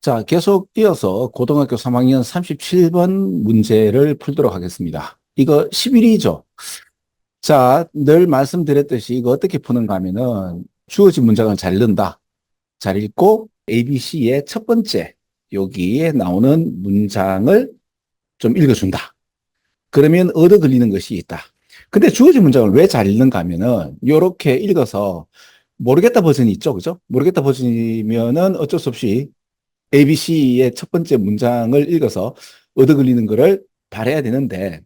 자, 계속 이어서 고등학교 3학년 37번 문제를 풀도록 하겠습니다. 이거 11이죠. 자, 늘 말씀드렸듯이 이거 어떻게 푸는가 하면은 주어진 문장을 잘 읽는다. 잘 읽고 ABC의 첫 번째 여기에 나오는 문장을 좀 읽어준다. 그러면 얻어 걸리는 것이 있다. 근데 주어진 문장을 왜 잘 읽는가 하면은 이렇게 읽어서 모르겠다 버전이 있죠. 그죠? 모르겠다 버전이면은 어쩔 수 없이 ABC의 첫 번째 문장을 읽어서 얻어 걸리는 거를 바라야 되는데,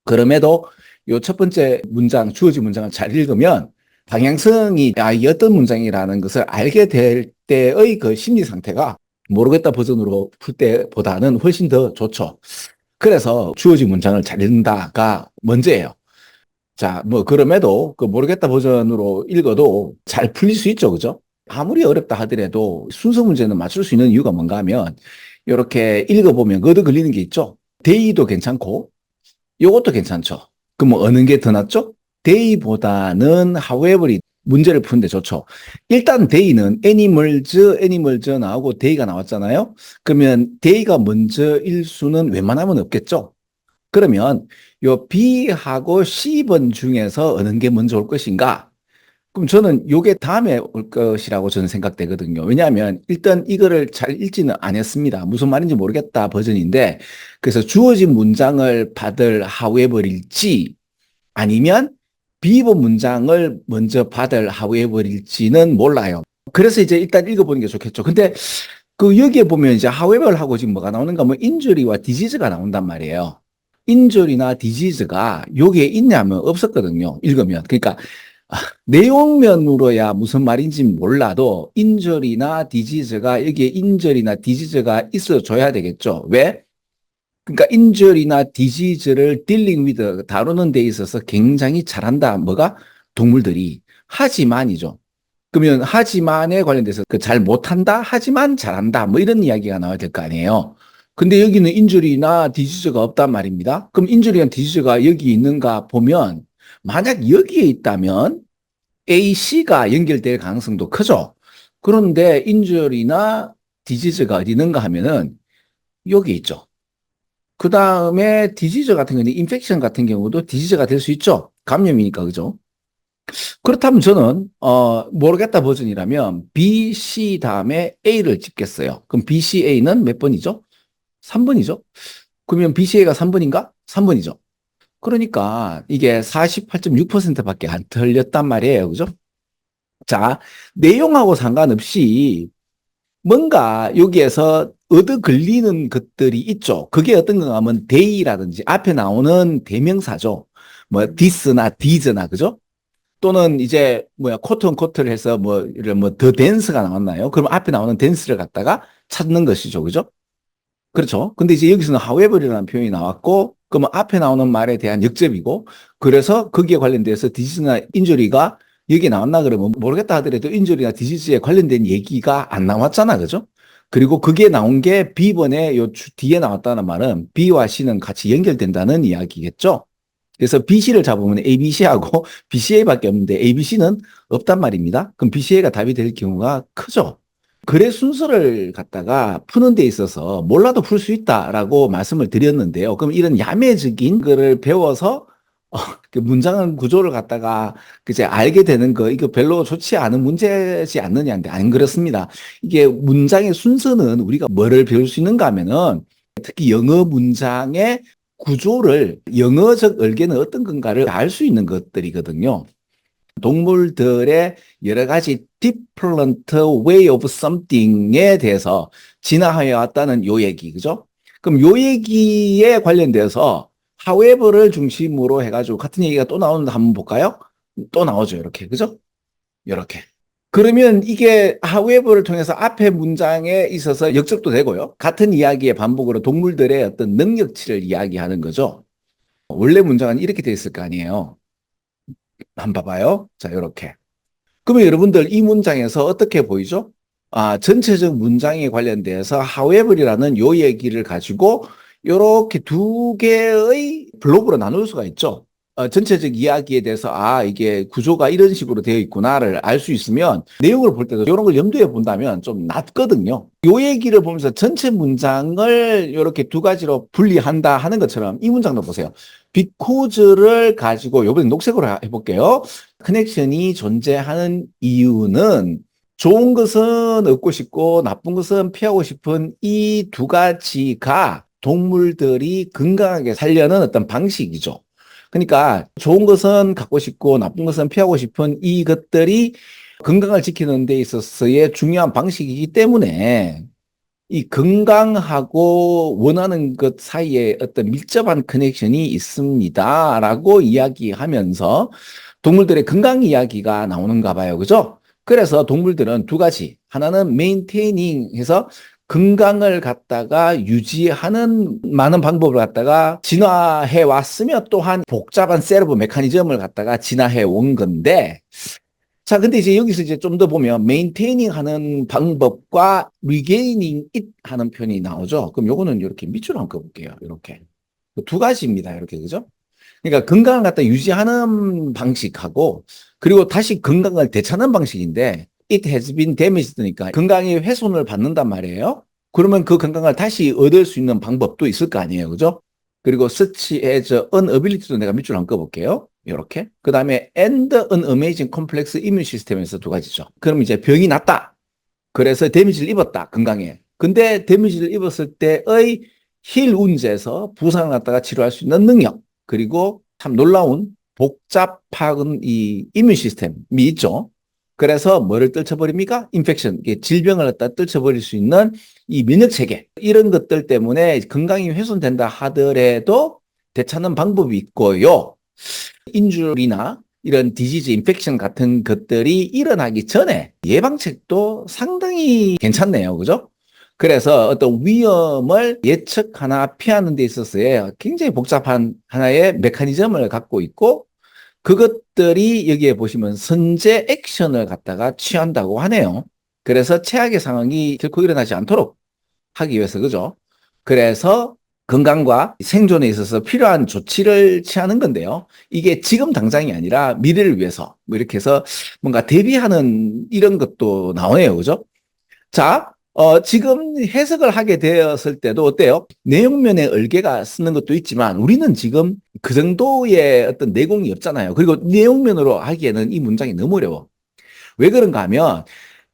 그럼에도 요 첫 번째 문장, 주어진 문장을 잘 읽으면 방향성이 이 어떤 문장이라는 것을 알게 될 때의 그 심리 상태가 모르겠다 버전으로 풀 때보다는 훨씬 더 좋죠. 그래서 주어진 문장을 잘 읽는다가 먼저예요. 자, 뭐, 그럼에도 그 모르겠다 버전으로 읽어도 잘 풀릴 수 있죠. 그죠? 아무리 어렵다 하더라도 순서 문제는 맞출 수 있는 이유가 뭔가 하면 이렇게 읽어보면 얻어 걸리는 게 있죠. 데이도 괜찮고 요것도 괜찮죠. 그럼 뭐 어느 게 더 낫죠? 데이보다는 however이 문제를 푸는데 좋죠. 일단 데이는 애니멀즈 나오고 데이가 나왔잖아요. 그러면 데이가 먼저일 수는 웬만하면 없겠죠. 그러면 요 B하고 C번 중에서 어느 게 먼저 올 것인가? 그럼 저는 요게 다음에 올 것이라고 저는 생각되거든요. 왜냐하면 일단 이거를 잘 읽지는 않았습니다. 무슨 말인지 모르겠다 버전인데, 그래서 주어진 문장을 받을 however일지 아니면 B번 문장을 먼저 받을 however일지는 몰라요. 그래서 이제 일단 읽어보는 게 좋겠죠. 근데 그 여기에 보면 이제 however하고 지금 뭐가 나오는가 하면 injury와 disease가 나온단 말이에요. 인절이나 디지즈가 여기에 있냐면 없었거든요. 읽으면. 그러니까 내용면으로야 무슨 말인지 몰라도 인절이나 디지즈가 여기에 인절이나 디지즈가 있어줘야 되겠죠. 왜? 그러니까 인절이나 디지즈를 딜링 위드 다루는 데 있어서 굉장히 잘한다. 뭐가? 동물들이. 하지만이죠. 그러면 하지만에 관련돼서 그 잘 못한다, 하지만 잘한다, 뭐 이런 이야기가 나와야 될 거 아니에요. 근데 여기는 인주리나 디지즈가 없단 말입니다. 그럼 인주리나 디지즈가 여기 있는가 보면 만약 여기에 있다면 A, C가 연결될 가능성도 크죠. 그런데 인주리나 디지즈가 어디 있는가 하면은 여기 있죠. 그 다음에 디지즈 같은 경우는 인펙션 같은 경우도 디지즈가 될 수 있죠. 감염이니까 그죠? 그렇다면 저는 모르겠다 버전이라면 B, C 다음에 A를 찍겠어요. 그럼 B, C, A는 몇 번이죠? 3번이죠. 그러면 B, C, A가 3번인가? 3번이죠. 그러니까 이게 48.6%밖에 안 틀렸단 말이에요. 그죠? 자, 내용하고 상관없이 뭔가 여기에서 얻어 걸리는 것들이 있죠. 그게 어떤 건가 하면 they라든지 앞에 나오는 대명사죠. 뭐 this나 these나 그죠? 또는 이제 뭐야 코트 온 코트를 해서 뭐 이런 뭐 더 댄스가 나왔나요? 그럼 앞에 나오는 댄스를 갖다가 찾는 것이죠. 그죠? 그렇죠. 근데 이제 여기서는 however이라는 표현이 나왔고 그러면 앞에 나오는 말에 대한 역접이고 그래서 거기에 관련돼서 디지즈나 인jury가 여기 나왔나 그러면 모르겠다 하더라도 인jury나 디지즈에 관련된 얘기가 안 나왔잖아. 그죠? 그리고 그게 나온 게 B번에 요 뒤에 나왔다는 말은 B와 C는 같이 연결된다는 이야기겠죠. 그래서 BC를 잡으면 ABC하고 BCA밖에 없는데 ABC는 없단 말입니다. 그럼 BCA가 답이 될 경우가 크죠. 글의 순서를 갖다가 푸는 데 있어서 몰라도 풀 수 있다라고 말씀을 드렸는데요. 그럼 이런 야매적인 거를 배워서 그 문장 구조를 갖다가 이제 알게 되는 거 이거 별로 좋지 않은 문제지 않느냐인데 안 그렇습니다. 이게 문장의 순서는 우리가 뭐를 배울 수 있는가 하면은 특히 영어 문장의 구조를 영어적 얼개는 어떤 건가를 알 수 있는 것들이거든요. 동물들의 여러 가지 different way of something에 대해서 진화하여 왔다는 요 얘기, 그죠? 그럼 요 얘기에 관련돼서 however를 중심으로 해가지고 같은 얘기가 또 나오는데 한번 볼까요? 또 나오죠, 이렇게, 그죠? 이렇게. 그러면 이게 however를 통해서 앞에 문장에 있어서 역접도 되고요. 같은 이야기의 반복으로 동물들의 어떤 능력치를 이야기하는 거죠. 원래 문장은 이렇게 돼 있을 거 아니에요. 한번 봐봐요. 자, 이렇게. 그러면 여러분들 이 문장에서 어떻게 보이죠? 전체적 문장에 관련돼서 however이라는 요 얘기를 가지고 이렇게 두 개의 블록으로 나눌 수가 있죠. 전체적 이야기에 대해서 이게 구조가 이런 식으로 되어 있구나를 알 수 있으면 내용을 볼 때도 이런 걸 염두에 본다면 좀 낫거든요. 요 얘기를 보면서 전체 문장을 이렇게 두 가지로 분리한다 하는 것처럼 이 문장도 보세요. because를 가지고 이번에 녹색으로 해볼게요. 커넥션이 존재하는 이유는 좋은 것은 얻고 싶고 나쁜 것은 피하고 싶은 이 두 가지가 동물들이 건강하게 살려는 어떤 방식이죠. 그러니까 좋은 것은 갖고 싶고 나쁜 것은 피하고 싶은 이것들이 건강을 지키는 데 있어서의 중요한 방식이기 때문에 이 건강하고 원하는 것 사이에 어떤 밀접한 커넥션이 있습니다라고 이야기하면서 동물들의 건강 이야기가 나오는가 봐요. 그죠? 그래서 동물들은 두 가지. 하나는 메인테이닝 해서 건강을 갖다가 유지하는 많은 방법을 갖다가 진화해 왔으며 또한 복잡한 세르브 메커니즘을 갖다가 진화해 온 건데 자, 근데 이제 여기서 이제 좀 더 보면 메인테이닝 하는 방법과 리게이닝 잇 하는 표현이 나오죠. 그럼 요거는 이렇게 밑줄로 한번 그어볼게요. 이렇게. 두 가지입니다. 이렇게. 그죠? 그러니까 건강을 갖다 유지하는 방식하고 그리고 다시 건강을 되찾는 방식인데 it has been damaged니까 건강이 훼손을 받는단 말이에요. 그러면 그 건강을 다시 얻을 수 있는 방법도 있을 거 아니에요. 그죠? 그리고 such as unability도 내가 밑줄 한번 그어볼게요. 이렇게. 그 다음에 and an amazing complex immune system에서 두 가지죠. 그럼 이제 병이 났다. 그래서 데미지를 입었다. 건강에. 근데 데미지를 입었을 때의 힐 운제에서 부상을 갖다가 치료할 수 있는 능력. 그리고 참 놀라운 복잡한 이 이뮤 시스템이 있죠. 그래서 뭐를 떨쳐버립니까? 인펙션, 질병을 갖다 떨쳐버릴 수 있는 이 면역 체계 이런 것들 때문에 건강이 훼손된다 하더라도 되찾는 방법이 있고요. 인줄이나 이런 디지즈 인펙션 같은 것들이 일어나기 전에 예방책도 상당히 괜찮네요. 그죠? 그래서 어떤 위험을 예측하나 피하는 데 있어서의 굉장히 복잡한 하나의 메커니즘을 갖고 있고 그것들이 여기에 보시면 선제 액션을 갖다가 취한다고 하네요. 그래서 최악의 상황이 결코 일어나지 않도록 하기 위해서 그죠? 그래서 건강과 생존에 있어서 필요한 조치를 취하는 건데요. 이게 지금 당장이 아니라 미래를 위해서 뭐 이렇게 해서 뭔가 대비하는 이런 것도 나오네요. 그죠? 자, 지금 해석을 하게 되었을 때도 어때요? 내용면에 얼개가 쓰는 것도 있지만 우리는 지금 그 정도의 어떤 내공이 없잖아요. 그리고 내용면으로 하기에는 이 문장이 너무 어려워. 왜 그런가 하면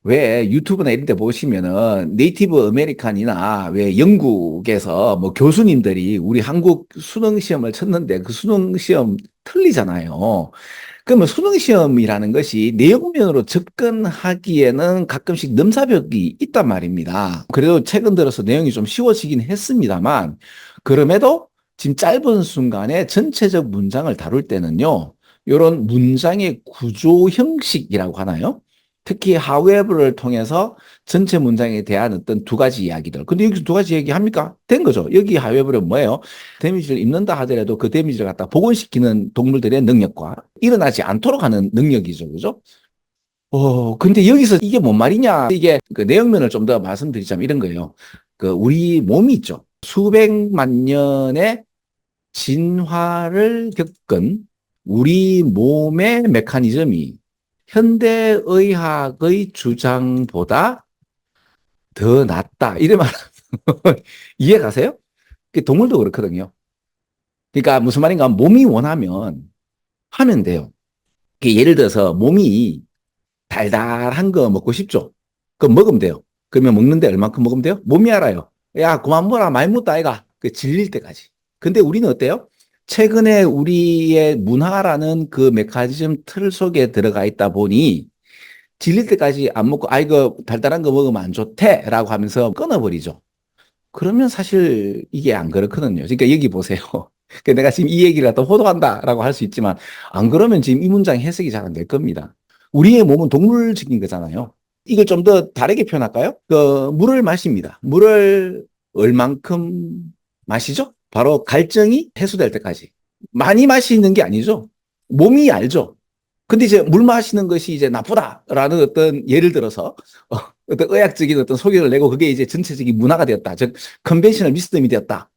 왜 유튜브나 이런 데 보시면은 네이티브 아메리칸이나 왜 영국에서 뭐 교수님들이 우리 한국 수능 시험을 쳤는데 그 수능 시험 틀리잖아요. 그러면 수능 시험이라는 것이 내용면으로 접근하기에는 가끔씩 넘사벽이 있단 말입니다. 그래도 최근 들어서 내용이 좀 쉬워지긴 했습니다만 그럼에도 지금 짧은 순간에 전체적 문장을 다룰 때는요. 이런 문장의 구조 형식이라고 하나요? 특히 however를 통해서 전체 문장에 대한 어떤 두 가지 이야기들. 근데 여기서 두 가지 얘기 합니까? 된 거죠. 여기 however는 뭐예요? 데미지를 입는다 하더라도 그 데미지를 갖다 복원시키는 동물들의 능력과 일어나지 않도록 하는 능력이죠. 그죠? 근데 여기서 이게 뭔 말이냐? 이게 그 내용면을 좀 더 말씀드리자면 이런 거예요. 그 우리 몸이 있죠. 수백만 년의 진화를 겪은 우리 몸의 메커니즘이 현대의학의 주장보다 더 낫다. 이래 말하면 이해 가세요? 동물도 그렇거든요. 그러니까 무슨 말인가 하면 몸이 원하면 하면 돼요. 예를 들어서 몸이 달달한 거 먹고 싶죠? 그럼 먹으면 돼요. 그러면 먹는데 얼만큼 먹으면 돼요? 몸이 알아요. 야, 그만 먹어라. 많이 먹다 아이가. 그 질릴 때까지. 근데 우리는 어때요? 최근에 우리의 문화라는 그 메커니즘 틀 속에 들어가 있다 보니 질릴 때까지 안 먹고 이거 달달한 거 먹으면 안 좋대라고 하면서 끊어버리죠. 그러면 사실 이게 안 그렇거든요. 그러니까 여기 보세요. 내가 지금 이 얘기를 갖다 호도한다라고 할 수 있지만 안 그러면 지금 이 문장 해석이 잘 안 될 겁니다. 우리의 몸은 동물적인 거잖아요. 이걸 좀 더 다르게 표현할까요? 물을 마십니다. 물을 얼만큼 마시죠? 바로 갈증이 해소될 때까지. 많이 마시는 게 아니죠. 몸이 알죠. 근데 이제 물 마시는 것이 이제 나쁘다라는 어떤 예를 들어서 어떤 의학적인 어떤 소견을 내고 그게 이제 전체적인 문화가 되었다. 즉 컨벤셔널 미스덤이 되었다.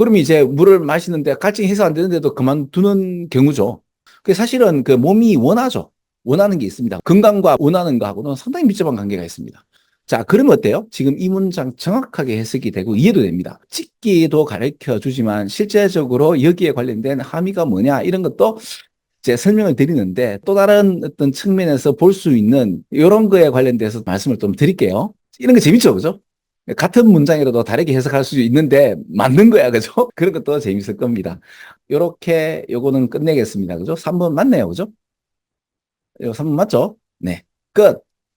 그럼 이제 물을 마시는데 갈증이 해소 안 되는데도 그만두는 경우죠. 그 사실은 그 몸이 원하죠. 원하는 게 있습니다. 건강과 원하는 거하고는 상당히 밀접한 관계가 있습니다. 자, 그러면 어때요? 지금 이 문장 정확하게 해석이 되고 이해도 됩니다. 찍기도 가르쳐 주지만 실제적으로 여기에 관련된 함의가 뭐냐 이런 것도 이제 설명을 드리는데 또 다른 어떤 측면에서 볼 수 있는 이런 거에 관련돼서 말씀을 좀 드릴게요. 이런 거 재밌죠, 그죠? 같은 문장이라도 다르게 해석할 수 있는데 맞는 거야, 그죠? 그런 것도 재밌을 겁니다. 요렇게 요거는 끝내겠습니다. 그죠? 3번 맞네요, 그죠? 요 3번 맞죠? 네. 끝.